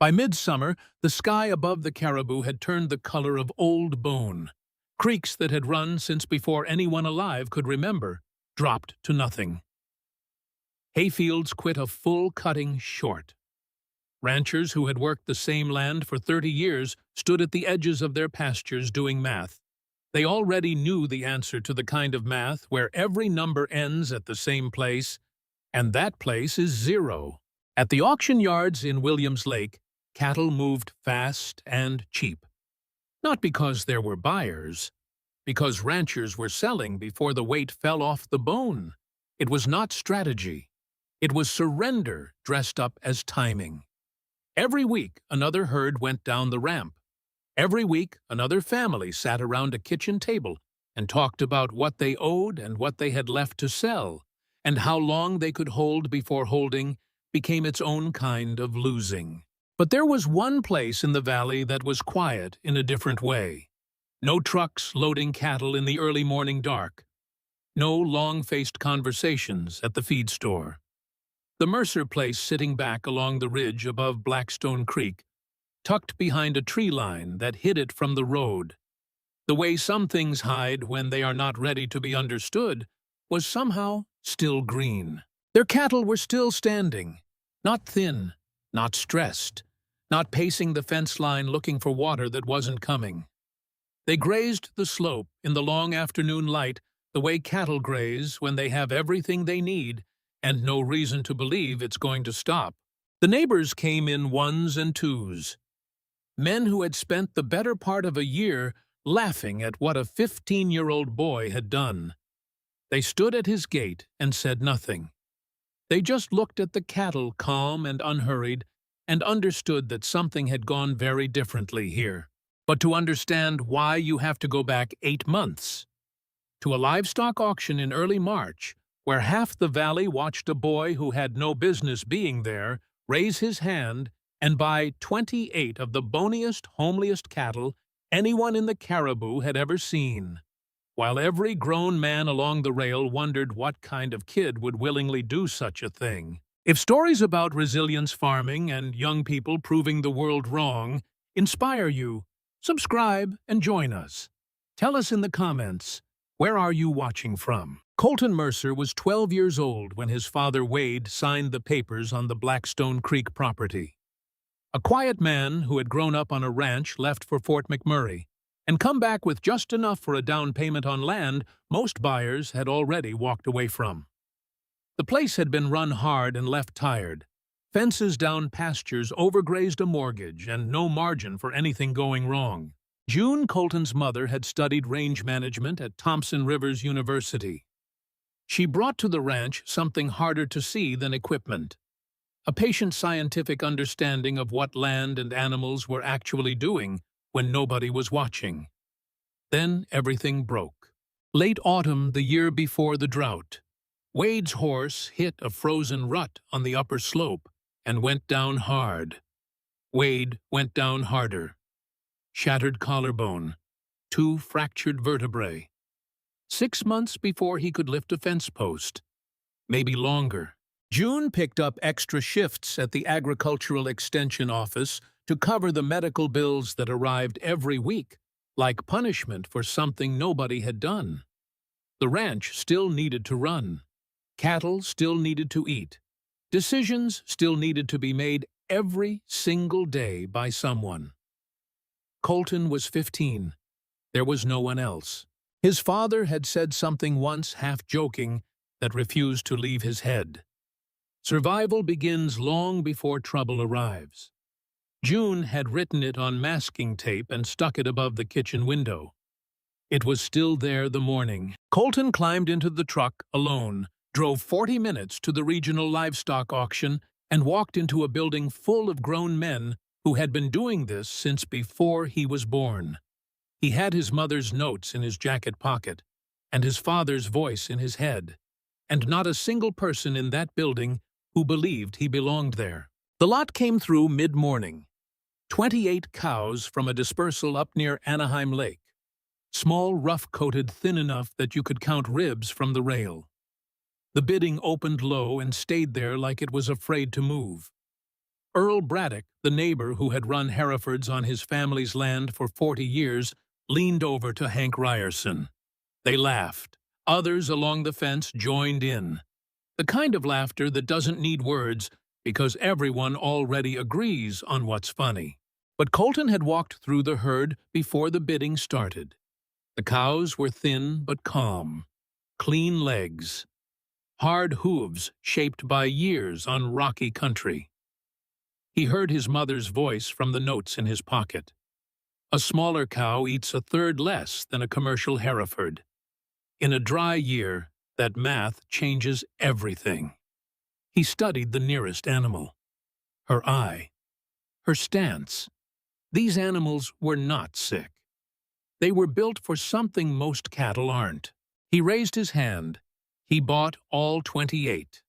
By midsummer, the sky above the caribou had turned the color of old bone. Creeks that had run since before anyone alive could remember dropped to nothing. Hayfields quit a full cutting short. Ranchers who had worked the same land for 30 years stood at the edges of their pastures doing math. They already knew the answer to the kind of math where every number ends at the same place, and that place is zero. At the auction yards in Williams Lake, cattle moved fast and cheap. Not because there were buyers, because ranchers were selling before the weight fell off the bone. It was not strategy. It was surrender dressed up as timing. Every week, another herd went down the ramp. Every week, another family sat around a kitchen table and talked about what they owed and what they had left to sell, and how long they could hold before holding became its own kind of losing. But there was one place in the valley that was quiet in a different way. No trucks loading cattle in the early morning dark. No long-faced conversations at the feed store. The Mercer place sitting back along the ridge above Blackstone Creek, tucked behind a tree line that hid it from the road. The way some things hide when they are not ready to be understood was somehow still green. Their cattle were still standing, not thin, not stressed, not pacing the fence line looking for water that wasn't coming. They grazed the slope in the long afternoon light the way cattle graze when they have everything they need and no reason to believe it's going to stop. The neighbors came in ones and twos. Men who had spent the better part of a year laughing at what a 15-year-old boy had done. They stood at his gate and said nothing. They just looked at the cattle calm and unhurried and understood that something had gone very differently here. But to understand why, you have to go back 8 months. To a livestock auction in early March, where half the valley watched a boy who had no business being there raise his hand and buy 28 of the boniest, homeliest cattle anyone in the caribou had ever seen, while every grown man along the rail wondered what kind of kid would willingly do such a thing. If stories about resilience farming and young people proving the world wrong inspire you, subscribe and join us. Tell us in the comments, where are you watching from? Colton Mercer was 12 years old when his father Wade signed the papers on the Blackstone Creek property. A quiet man who had grown up on a ranch left for Fort McMurray and come back with just enough for a down payment on land most buyers had already walked away from. The place had been run hard and left tired. Fences down pastures overgrazed a mortgage and no margin for anything going wrong. June, Colton's mother, had studied range management at Thompson Rivers University. She brought to the ranch something harder to see than equipment. A patient scientific understanding of what land and animals were actually doing when nobody was watching. Then everything broke. Late autumn the year before the drought. Wade's horse hit a frozen rut on the upper slope and went down hard. Wade went down harder. Shattered collarbone, 2 fractured vertebrae. 6 months before he could lift a fence post. Maybe longer. June picked up extra shifts at the Agricultural Extension Office to cover the medical bills that arrived every week, like punishment for something nobody had done. The ranch still needed to run. Cattle still needed to eat. Decisions still needed to be made every single day by someone. Colton was 15. There was no one else. His father had said something once half-joking that refused to leave his head. Survival begins long before trouble arrives. June had written it on masking tape and stuck it above the kitchen window. It was still there the morning. Colton climbed into the truck alone, drove 40 minutes to the regional livestock auction, and walked into a building full of grown men who had been doing this since before he was born. He had his mother's notes in his jacket pocket, and his father's voice in his head, and not a single person in that building who believed he belonged there. The lot came through mid-morning. 28 cows from a dispersal up near Anaheim Lake. Small, rough-coated, thin enough that you could count ribs from the rail. The bidding opened low and stayed there like it was afraid to move. Earl Braddock, the neighbor who had run Herefords on his family's land for 40 years, leaned over to Hank Ryerson. They laughed. Others along the fence joined in. The kind of laughter that doesn't need words because everyone already agrees on what's funny. But Colton had walked through the herd before the bidding started. The cows were thin but calm, clean legs, hard hooves shaped by years on rocky country. He heard his mother's voice from the notes in his pocket. A smaller cow eats a third less than a commercial Hereford. In a dry year, that math changes everything. He studied the nearest animal. Her eye. Her stance. These animals were not sick. They were built for something most cattle aren't. He raised his hand. He bought all 28.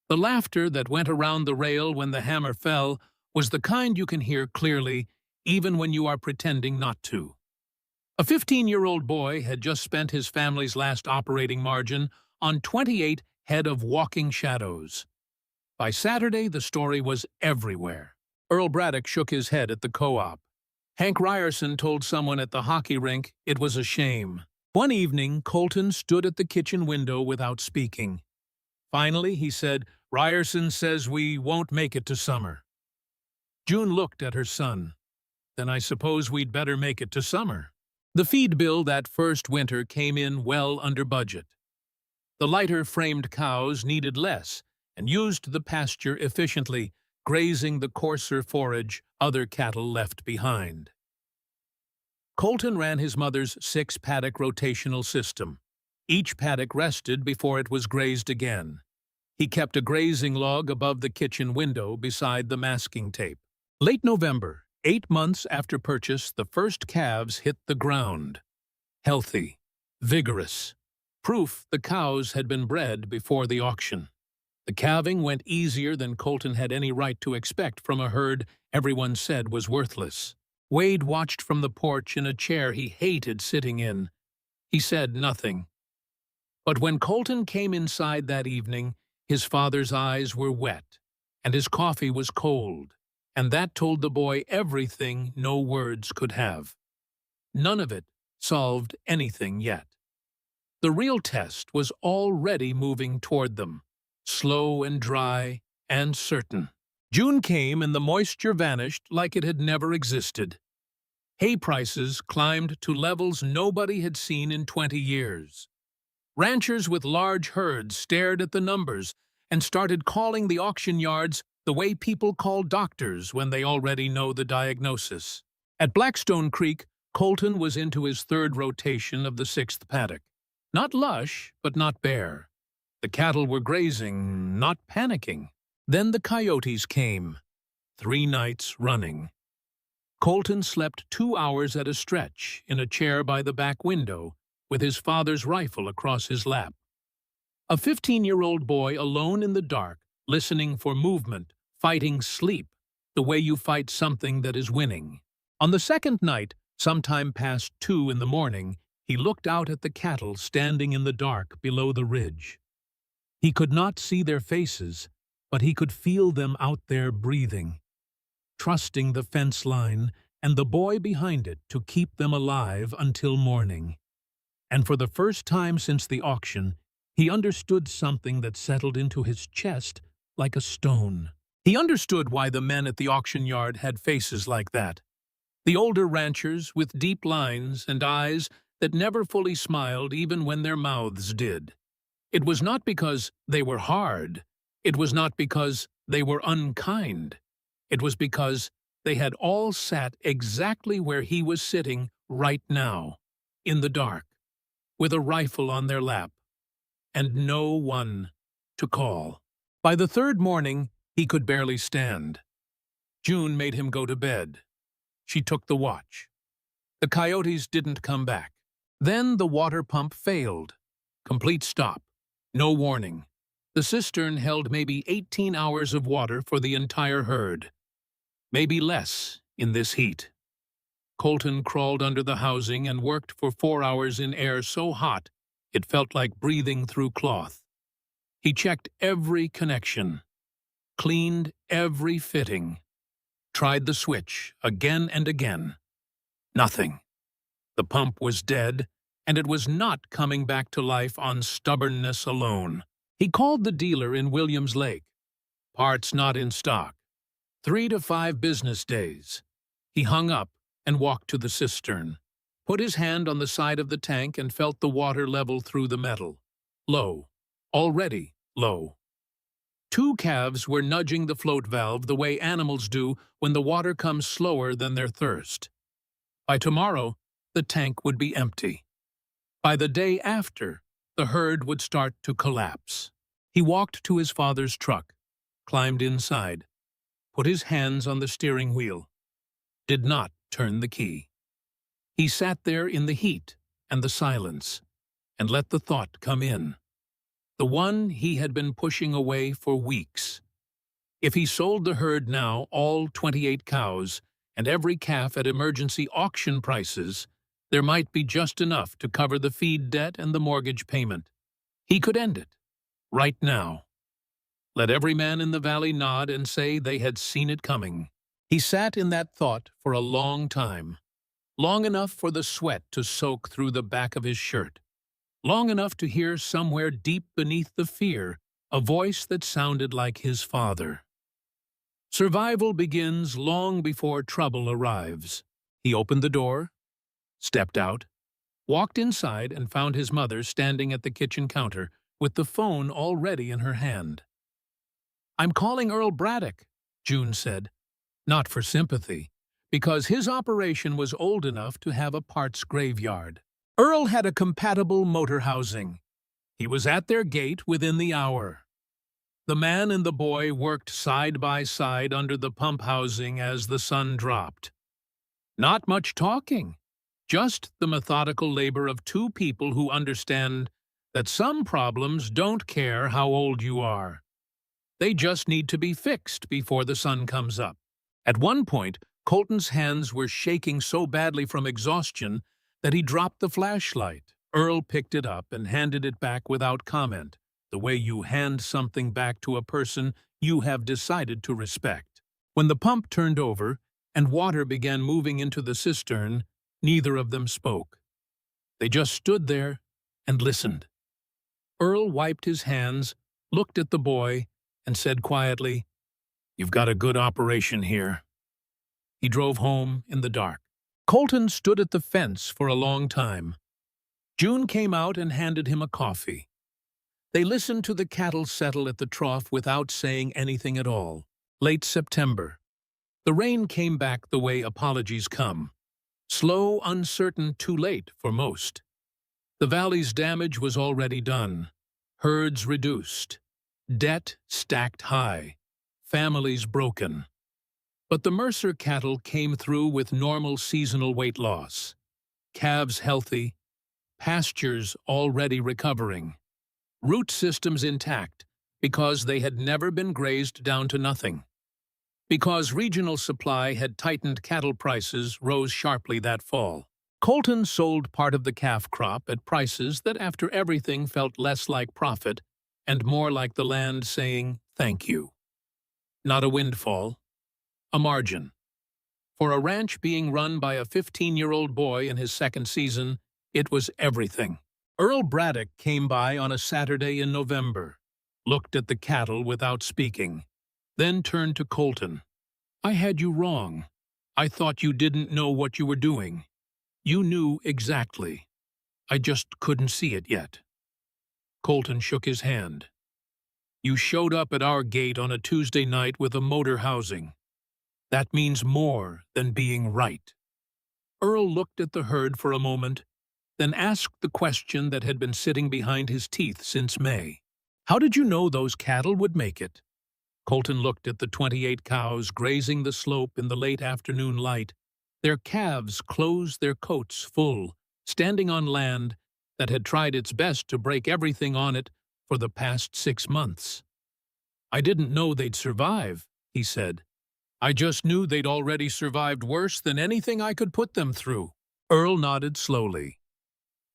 The laughter that went around the rail when the hammer fell was the kind you can hear clearly, even when you are pretending not to. A 15-year-old boy had just spent his family's last operating margin on 28 head of walking shadows. By Saturday, the story was everywhere. Earl Braddock shook his head at the co-op. Hank Ryerson told someone at the hockey rink it was a shame. One evening, Colton stood at the kitchen window without speaking. Finally, he said, "Ryerson says we won't make it to summer." June looked at her son. "Then I suppose we'd better make it to summer." The feed bill that first winter came in well under budget. The lighter-framed cows needed less and used the pasture efficiently, grazing the coarser forage other cattle left behind. Colton ran his mother's 6-paddock rotational system. Each paddock rested before it was grazed again. He kept a grazing log above the kitchen window beside the masking tape. Late November, 8 months after purchase, the first calves hit the ground. Healthy, vigorous. Proof the cows had been bred before the auction. The calving went easier than Colton had any right to expect from a herd everyone said was worthless. Wade watched from the porch in a chair he hated sitting in. He said nothing. But when Colton came inside that evening, his father's eyes were wet, and his coffee was cold, and that told the boy everything no words could have. None of it solved anything yet. The real test was already moving toward them, slow and dry and certain. June came and the moisture vanished like it had never existed. Hay prices climbed to levels nobody had seen in 20 years. Ranchers with large herds stared at the numbers and started calling the auction yards the way people call doctors when they already know the diagnosis. At Blackstone Creek, Colton was into his third rotation of the 6th paddock. Not lush, but not bare. The cattle were grazing, not panicking. Then the coyotes came, 3 nights running. Colton slept 2 hours at a stretch in a chair by the back window with his father's rifle across his lap. A 15-year-old boy alone in the dark, listening for movement, fighting sleep, the way you fight something that is winning. On the second night, sometime past 2 in the morning, he looked out at the cattle standing in the dark below the ridge. He could not see their faces, but he could feel them out there breathing, trusting the fence line and the boy behind it to keep them alive until morning. And for the first time since the auction, he understood something that settled into his chest like a stone. He understood why the men at the auction yard had faces like that. The older ranchers with deep lines and eyes that never fully smiled even when their mouths did. It was not because they were hard. It was not because they were unkind. It was because they had all sat exactly where he was sitting right now, in the dark, with a rifle on their lap, and no one to call. By the third morning, he could barely stand. June made him go to bed. She took the watch. The coyotes didn't come back. Then the water pump failed. Complete stop. No warning. The cistern held maybe 18 hours of water for the entire herd. Maybe less in this heat. Colton crawled under the housing and worked for 4 hours in air so hot it felt like breathing through cloth. He checked every connection. cleaned every fitting, tried the switch again and again. Nothing. The pump was dead, and it was not coming back to life on stubbornness alone. He called the dealer in Williams Lake. Parts not in stock. 3 to 5 business days. He hung up and walked to the cistern, put his hand on the side of the tank and felt the water level through the metal. Low. Already low. 2 calves were nudging the float valve the way animals do when the water comes slower than their thirst. By tomorrow, the tank would be empty. By the day after, the herd would start to collapse. He walked to his father's truck, climbed inside, put his hands on the steering wheel, did not turn the key. He sat there in the heat and the silence, and let the thought come in. The one he had been pushing away for weeks. If he sold the herd now, all 28 cows, and every calf at emergency auction prices, there might be just enough to cover the feed debt and the mortgage payment. He could end it, right now. Let every man in the valley nod and say they had seen it coming. He sat in that thought for a long time, long enough for the sweat to soak through the back of his shirt, long enough to hear somewhere deep beneath the fear a voice that sounded like his father. Survival begins long before trouble arrives. He opened the door, stepped out, walked inside and found his mother standing at the kitchen counter with the phone already in her hand. "I'm calling Earl Braddock," June said, not for sympathy, because his operation was old enough to have a parts graveyard. Earl had a compatible motor housing. He was at their gate within the hour. The man and the boy worked side by side under the pump housing as the sun dropped. Not much talking, just the methodical labor of 2 people who understand that some problems don't care how old you are. They just need to be fixed before the sun comes up. At one point, Colton's hands were shaking so badly from exhaustion that he dropped the flashlight. Earl picked it up and handed it back without comment, the way you hand something back to a person you have decided to respect. When the pump turned over and water began moving into the cistern, neither of them spoke. They just stood there and listened. Earl wiped his hands, looked at the boy, and said quietly, "You've got a good operation here." He drove home in the dark. Colton stood at the fence for a long time. June came out and handed him a coffee. They listened to the cattle settle at the trough without saying anything at all. Late September. The rain came back the way apologies come. Slow, uncertain, too late for most. The valley's damage was already done. Herds reduced. Debt stacked high. Families broken. But the Mercer cattle came through with normal seasonal weight loss. Calves healthy. Pastures already recovering. Root systems intact because they had never been grazed down to nothing. Because regional supply had tightened, cattle prices rose sharply that fall. Colton sold part of the calf crop at prices that after everything felt less like profit and more like the land saying thank you. Not a windfall, a margin. For a ranch being run by a 15-year-old boy in his second season, it was everything. Earl Braddock came by on a Saturday in November, looked at the cattle without speaking, then turned to Colton. "I had you wrong. I thought you didn't know what you were doing. You knew exactly. I just couldn't see it yet." Colton shook his hand. "You showed up at our gate on a Tuesday night with a motor housing. That means more than being right." Earl looked at the herd for a moment, then asked the question that had been sitting behind his teeth since May. "How did you know those cattle would make it?" Colton looked at the 28 cows grazing the slope in the late afternoon light. Their calves closed their coats full, standing on land that had tried its best to break everything on it for the past 6 months. "I didn't know they'd survive," he said. "I just knew they'd already survived worse than anything I could put them through." Earl nodded slowly.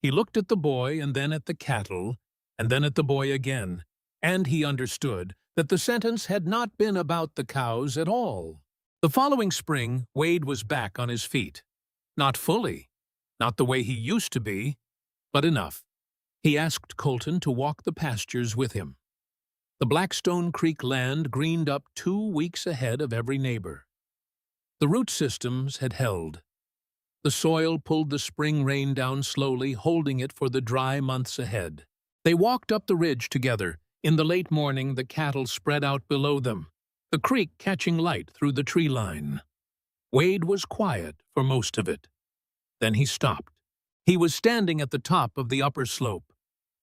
He looked at the boy and then at the cattle, and then at the boy again, and he understood that the sentence had not been about the cows at all. The following spring, Wade was back on his feet. Not fully, not the way he used to be, but enough. He asked Colton to walk the pastures with him. The Blackstone Creek land greened up 2 weeks ahead of every neighbor. The root systems had held. The soil pulled the spring rain down slowly, holding it for the dry months ahead. They walked up the ridge together. In the late morning, the cattle spread out below them, the creek catching light through the tree line. Wade was quiet for most of it. Then he stopped. He was standing at the top of the upper slope,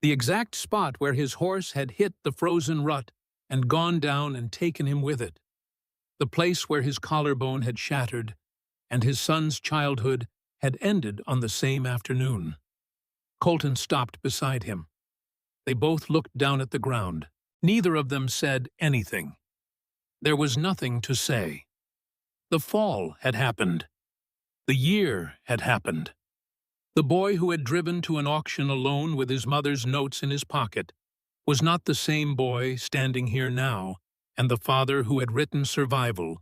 the exact spot where his horse had hit the frozen rut and gone down and taken him with it. The place where his collarbone had shattered and his son's childhood had ended on the same afternoon. Colton stopped beside him. They both looked down at the ground. Neither of them said anything. There was nothing to say. The fall had happened. The year had happened. The boy who had driven to an auction alone with his mother's notes in his pocket was not the same boy standing here now, and the father who had written survival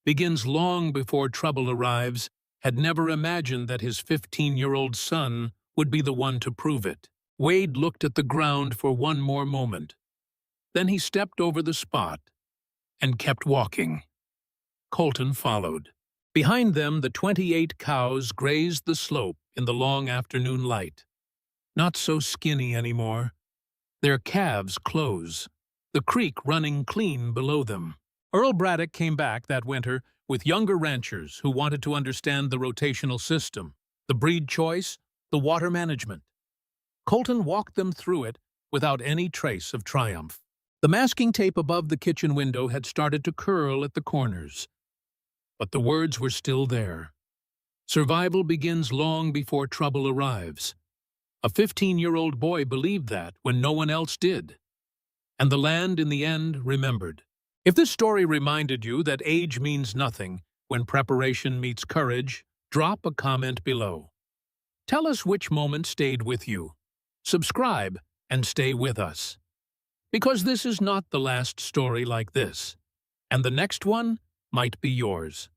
begins long before trouble arrives had never imagined that his 15-year-old son would be the one to prove it. Wade looked at the ground for one more moment. Then he stepped over the spot and kept walking. Colton followed. Behind them, the 28 cows grazed the slope in the long afternoon light. Not so skinny anymore. Their calves close, the creek running clean below them. Earl Braddock came back that winter with younger ranchers who wanted to understand the rotational system, the breed choice, the water management. Colton walked them through it without any trace of triumph. The masking tape above the kitchen window had started to curl at the corners, but the words were still there. Survival begins long before trouble arrives. A 15-year-old boy believed that when no one else did. And the land, in the end, remembered. If this story reminded you that age means nothing when preparation meets courage, drop a comment below. Tell us which moment stayed with you. Subscribe and stay with us. Because this is not the last story like this, and the next one might be yours.